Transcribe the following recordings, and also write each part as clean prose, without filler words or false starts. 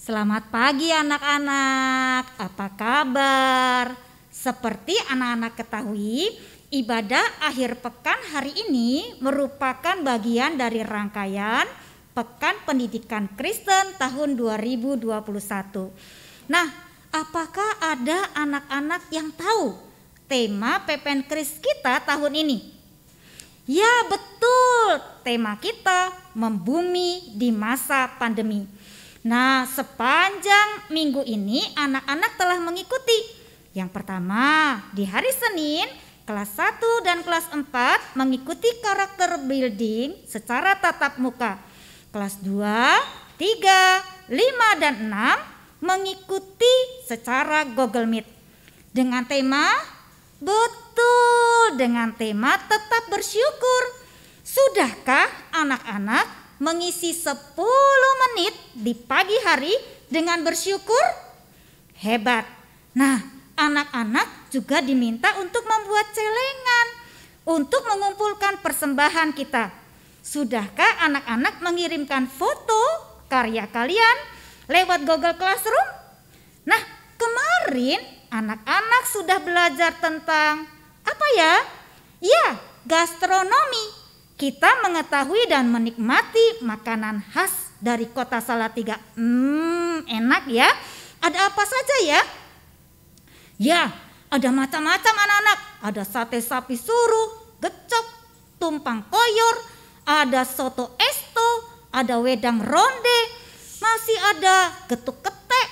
Selamat pagi anak-anak, apa kabar? Seperti anak-anak ketahui, ibadah akhir pekan hari ini merupakan bagian dari rangkaian Pekan Pendidikan Kristen tahun 2021. Nah, apakah ada anak-anak yang tahu tema Pepenkris kita tahun ini? Ya betul, tema kita membumi di masa pandemi. Nah, sepanjang minggu ini anak-anak telah mengikuti. Yang pertama, di hari Senin, kelas 1 dan kelas 4 mengikuti karakter building secara tatap muka. Kelas 2, 3, 5, dan 6 mengikuti secara Google Meet. Dengan tema, betul, dengan tema tetap bersyukur. Sudahkah anak-anak mengisi 10 menit di pagi hari dengan bersyukur? Hebat. Nah, anak-anak juga diminta untuk membuat celengan untuk mengumpulkan persembahan kita. Sudahkah anak-anak mengirimkan foto karya kalian lewat Google Classroom? Nah, kemarin anak-anak sudah belajar tentang apa ya? Ya, gastronomi. Kita mengetahui dan menikmati makanan khas dari kota Salatiga. Enak ya. Ada apa saja ya? Ya, ada macam-macam anak-anak. Ada sate sapi suruh, gecok, tumpang koyor, ada soto esto, ada wedang ronde, masih ada getuk ketek,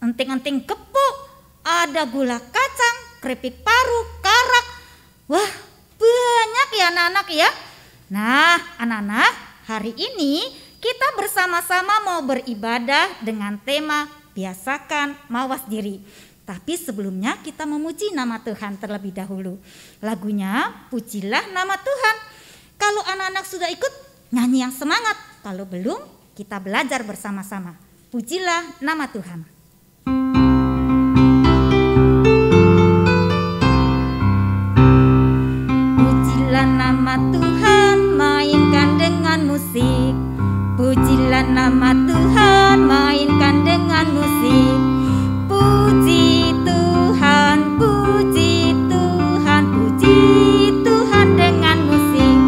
enting-enting gepuk, ada gula kacang, keripik paru, karak. Wah, banyak ya anak-anak ya. Nah, anak-anak, hari ini kita bersama-sama mau beribadah dengan tema biasakan mawas diri. Tapi sebelumnya kita memuji nama Tuhan terlebih dahulu. Lagunya Pujilah Nama Tuhan. Kalau anak-anak sudah ikut, nyanyi yang semangat. Kalau belum, kita belajar bersama-sama. Pujilah nama Tuhan. Pujilah nama Tuhan, mainkan dengan musik. Pujilah nama Tuhan, mainkan dengan musik. Puji Tuhan, puji Tuhan, puji Tuhan dengan musik.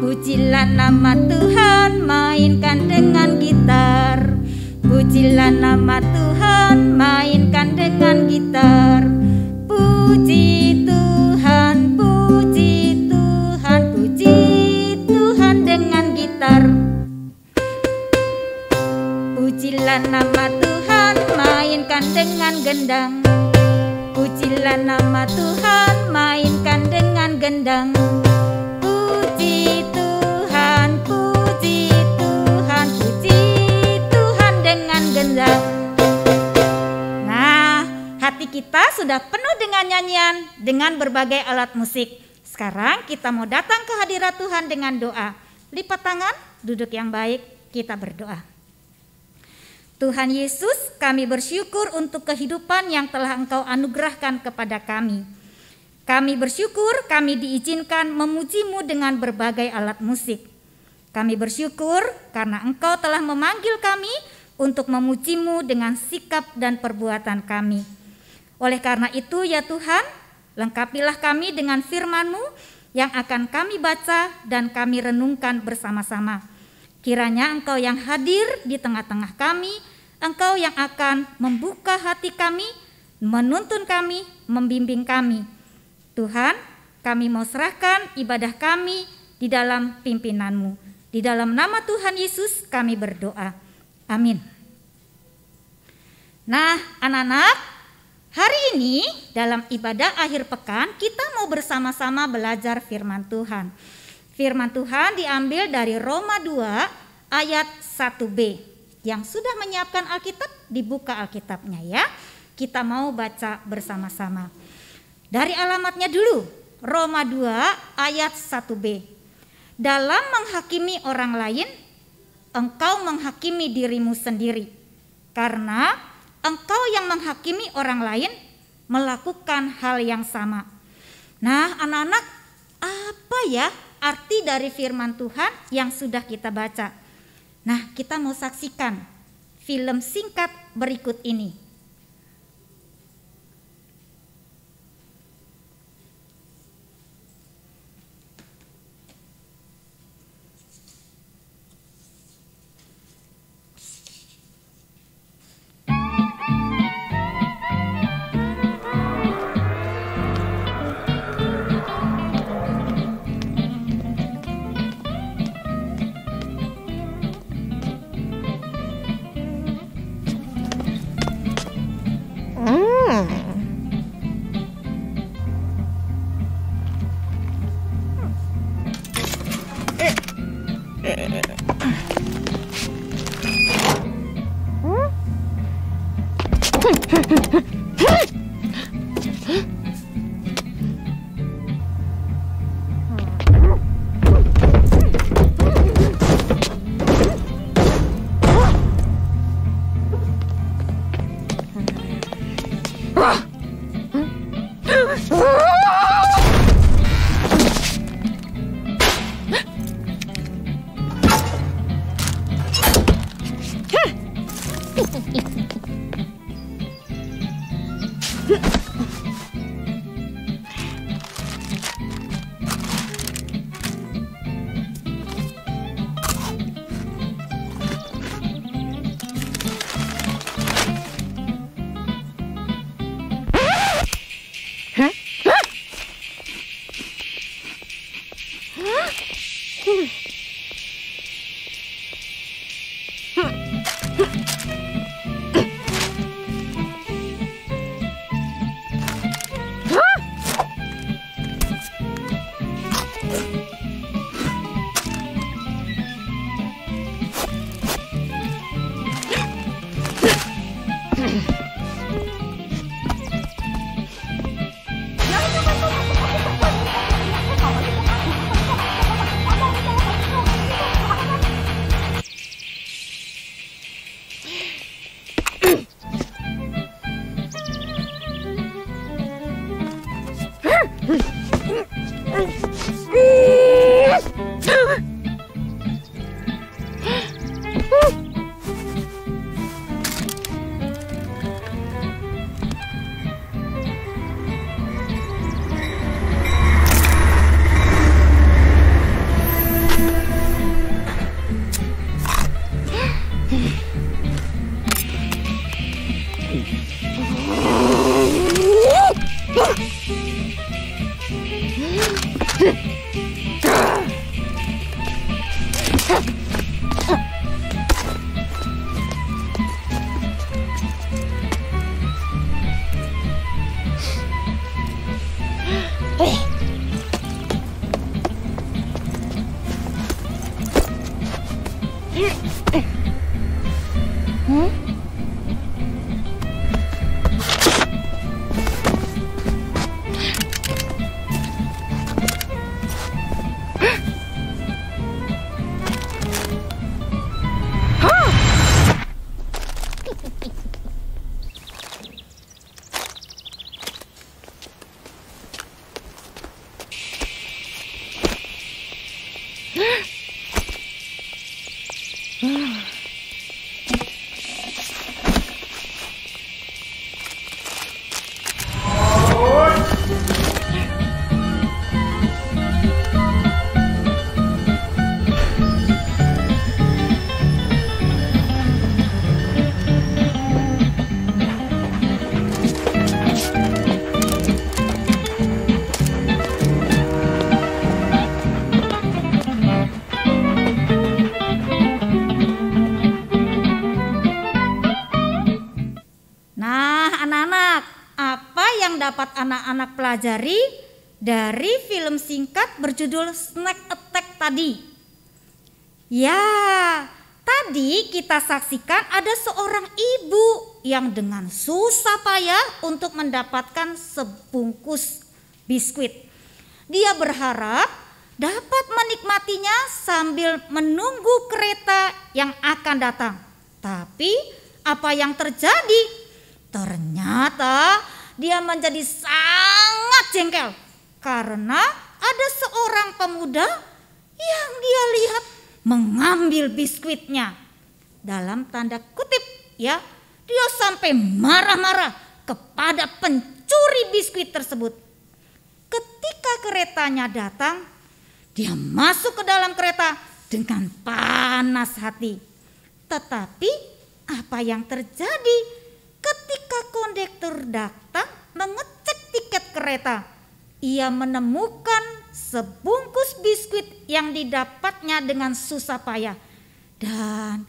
Pujilah nama Tuhan, mainkan dengan gitar. Pujilah nama Tuhan, mainkan dengan gitar. Puji Tuhan, puji Tuhan, puji Tuhan dengan gitar. Pujilah nama Tuhan, mainkan dengan gendang. Pujilah nama Tuhan, mainkan dengan gendang. Puji Tuhan, puji Tuhan, puji Tuhan dengan gendang. Nah, hati kita sudah penuh dengan nyanyian, dengan berbagai alat musik. Sekarang kita mau datang ke hadirat Tuhan dengan doa. Lipat tangan, duduk yang baik, kita berdoa. Tuhan Yesus, kami bersyukur untuk kehidupan yang telah Engkau anugerahkan kepada kami. Kami bersyukur kami diizinkan memuji-Mu dengan berbagai alat musik. Kami bersyukur karena Engkau telah memanggil kami untuk memuji-Mu dengan sikap dan perbuatan kami. Oleh karena itu ya Tuhan, lengkapilah kami dengan firman-Mu yang akan kami baca dan kami renungkan bersama-sama. Kiranya Engkau yang hadir di tengah-tengah kami, Engkau yang akan membuka hati kami, menuntun kami, membimbing kami. Tuhan, kami mau serahkan ibadah kami di dalam pimpinan-Mu. Di dalam nama Tuhan Yesus kami berdoa. Amin. Nah, anak-anak, hari ini dalam ibadah akhir pekan kita mau bersama-sama belajar firman Tuhan. Firman Tuhan diambil dari Roma 2 ayat 1b. Yang sudah menyiapkan Alkitab, dibuka Alkitabnya ya. Kita mau baca bersama-sama. Dari alamatnya dulu, Roma 2 ayat 1b. Dalam menghakimi orang lain, engkau menghakimi dirimu sendiri. Karena engkau yang menghakimi orang lain melakukan hal yang sama. Nah, anak-anak, apa ya arti dari firman Tuhan yang sudah kita baca? Nah, kita mau saksikan film singkat berikut ini. Dapat anak-anak pelajari dari film singkat berjudul Snack Attack tadi? Ya, tadi kita saksikan ada seorang ibu yang dengan susah payah untuk mendapatkan sebungkus biskuit. Dia berharap dapat menikmatinya sambil menunggu kereta yang akan datang. Tapi apa yang terjadi? Ternyata dia menjadi sangat jengkel karena ada seorang pemuda yang dia lihat mengambil biskuitnya. Dalam tanda kutip ya. Dia sampai marah-marah kepada pencuri biskuit tersebut. Ketika keretanya datang, dia masuk ke dalam kereta dengan panas hati. Tetapi apa yang terjadi ketika kondektur datang mengecek tiket kereta? Ia menemukan sebungkus biskuit yang didapatnya dengan susah payah. Dan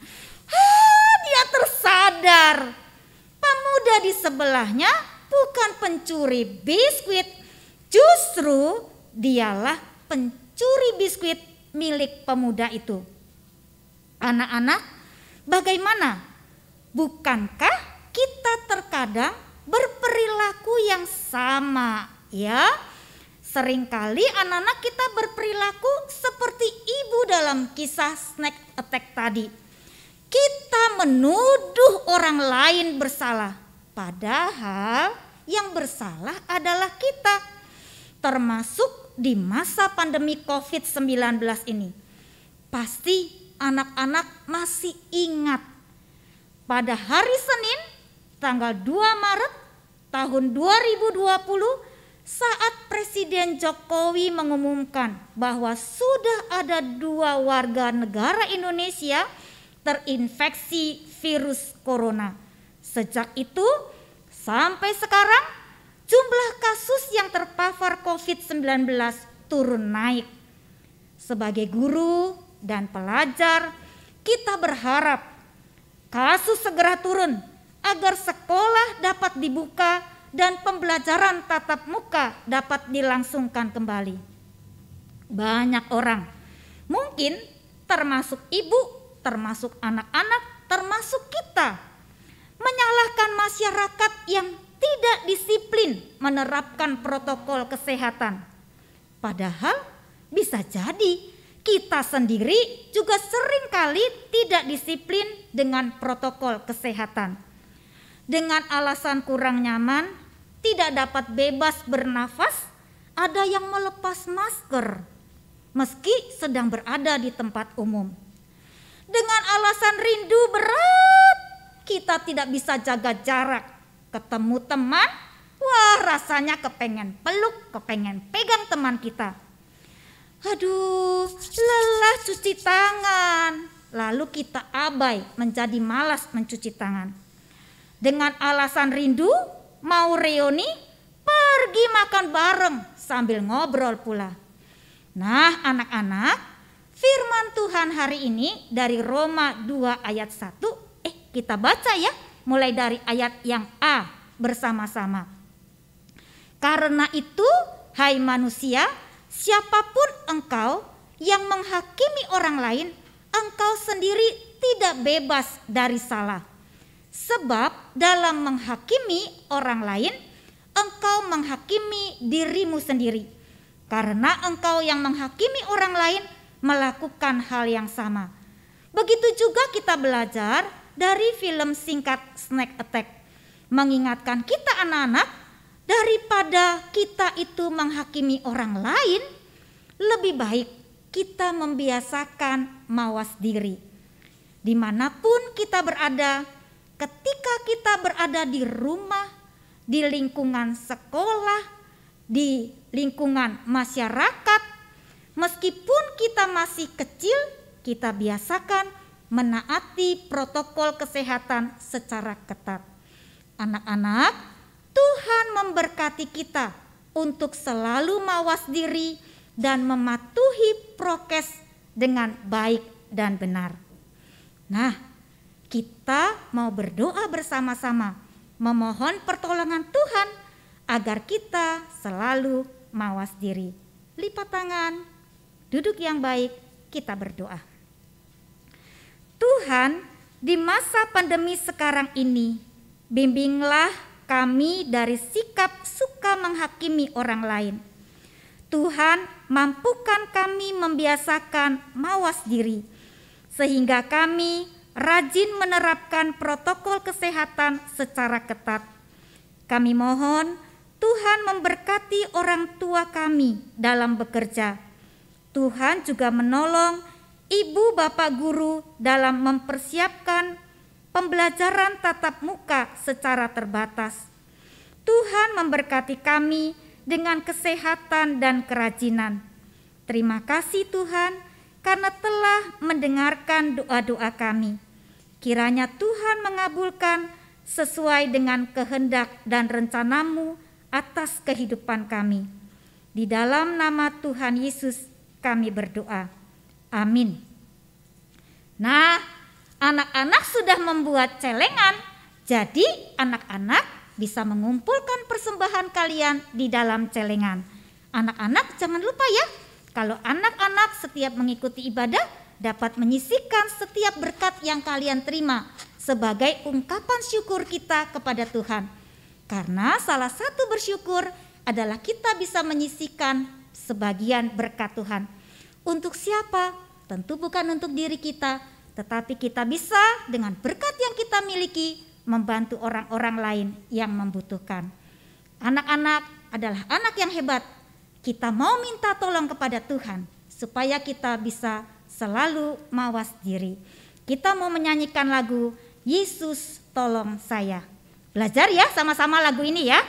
dia tersadar. Pemuda di sebelahnya bukan pencuri biskuit, justru dialah pencuri biskuit milik pemuda itu. Anak-anak, bagaimana? Bukankah kita terkadang berperilaku yang sama, ya? Seringkali anak-anak kita berperilaku seperti ibu dalam kisah snack attack tadi. Kita menuduh orang lain bersalah, padahal yang bersalah adalah kita. Termasuk di masa pandemi COVID-19 ini. Pasti anak-anak masih ingat pada hari Senin tanggal 2 Maret tahun 2020 saat Presiden Jokowi mengumumkan bahwa sudah ada 2 warga negara Indonesia terinfeksi virus corona. Sejak itu sampai sekarang jumlah kasus yang terpapar COVID-19 turun naik. Sebagai guru dan pelajar, kita berharap kasus segera turun agar sekolah dapat dibuka dan pembelajaran tatap muka dapat dilangsungkan kembali. Banyak orang, mungkin termasuk ibu, termasuk anak-anak, termasuk kita, menyalahkan masyarakat yang tidak disiplin menerapkan protokol kesehatan. Padahal bisa jadi kita sendiri juga seringkali tidak disiplin dengan protokol kesehatan. Dengan alasan kurang nyaman, tidak dapat bebas bernafas, ada yang melepas masker meski sedang berada di tempat umum. Dengan alasan rindu berat, kita tidak bisa jaga jarak. Ketemu teman, wah rasanya kepengen peluk, kepengen pegang teman kita. Aduh, lelah cuci tangan. Lalu kita abai menjadi malas mencuci tangan. Dengan alasan rindu, mau reuni, pergi makan bareng sambil ngobrol pula. Nah anak-anak, firman Tuhan hari ini dari Roma 2 ayat 1, kita baca ya, mulai dari ayat yang A bersama-sama. Karena itu, hai manusia, siapapun engkau yang menghakimi orang lain, engkau sendiri tidak bebas dari salah. Sebab dalam menghakimi orang lain, engkau menghakimi dirimu sendiri. Karena engkau yang menghakimi orang lain melakukan hal yang sama. Begitu juga kita belajar dari film singkat Snack Attack. Mengingatkan kita anak-anak, daripada kita itu menghakimi orang lain, lebih baik kita membiasakan mawas diri. Dimanapun kita berada, ketika kita berada di rumah, di lingkungan sekolah, di lingkungan masyarakat, meskipun kita masih kecil, kita biasakan menaati protokol kesehatan secara ketat. Anak-anak, Tuhan memberkati kita untuk selalu mawas diri dan mematuhi prokes dengan baik dan benar. Nah, kita mau berdoa bersama-sama, memohon pertolongan Tuhan agar kita selalu mawas diri. Lipat tangan, duduk yang baik, kita berdoa. Tuhan, di masa pandemi sekarang ini, bimbinglah kami dari sikap suka menghakimi orang lain. Tuhan, mampukan kami membiasakan mawas diri, sehingga kami rajin menerapkan protokol kesehatan secara ketat. Kami mohon Tuhan memberkati orang tua kami dalam bekerja. Tuhan juga menolong ibu bapak guru dalam mempersiapkan pembelajaran tatap muka secara terbatas. Tuhan memberkati kami dengan kesehatan dan kerajinan. Terima kasih Tuhan karena telah mendengarkan doa-doa kami. Kiranya Tuhan mengabulkan sesuai dengan kehendak dan rencana-Mu atas kehidupan kami. Di dalam nama Tuhan Yesus kami berdoa. Amin. Nah, anak-anak sudah membuat celengan. Jadi anak-anak bisa mengumpulkan persembahan kalian di dalam celengan. Anak-anak jangan lupa ya, kalau anak-anak setiap mengikuti ibadah dapat menyisihkan setiap berkat yang kalian terima sebagai ungkapan syukur kita kepada Tuhan. Karena salah satu bersyukur adalah kita bisa menyisihkan sebagian berkat Tuhan. Untuk siapa? Tentu bukan untuk diri kita, tetapi kita bisa dengan berkat yang kita miliki membantu orang-orang lain yang membutuhkan. Anak-anak adalah anak yang hebat. Kita mau minta tolong kepada Tuhan supaya kita bisa selalu mawas diri. Kita mau menyanyikan lagu Yesus Tolong Saya. Belajar ya sama-sama lagu ini ya.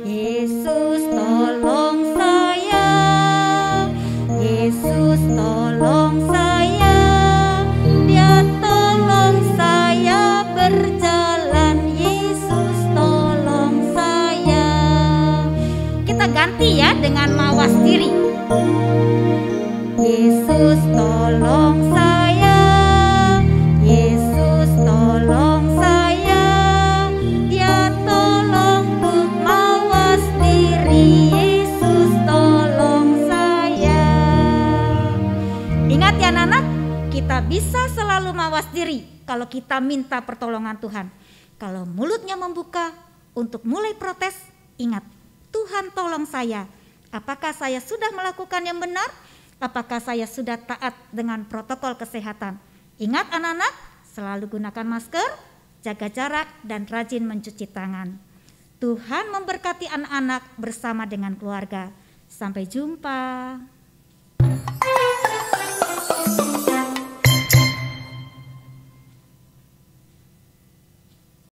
Yesus tolong saya, Yesus tolong saya, Dia tolong saya berjalan, Yesus tolong saya. Kita ganti ya dengan mawas diri. Yesus tolong saya, Yesus tolong saya, Dia tolong untuk mawas diri, Yesus tolong saya. Ingat ya anak-anak, kita bisa selalu mawas diri kalau kita minta pertolongan Tuhan. Kalau mulutnya membuka untuk mulai protes, ingat, Tuhan tolong saya. Apakah saya sudah melakukan yang benar? Apakah saya sudah taat dengan protokol kesehatan? Ingat anak-anak, selalu gunakan masker, jaga jarak, dan rajin mencuci tangan. Tuhan memberkati anak-anak bersama dengan keluarga. Sampai jumpa.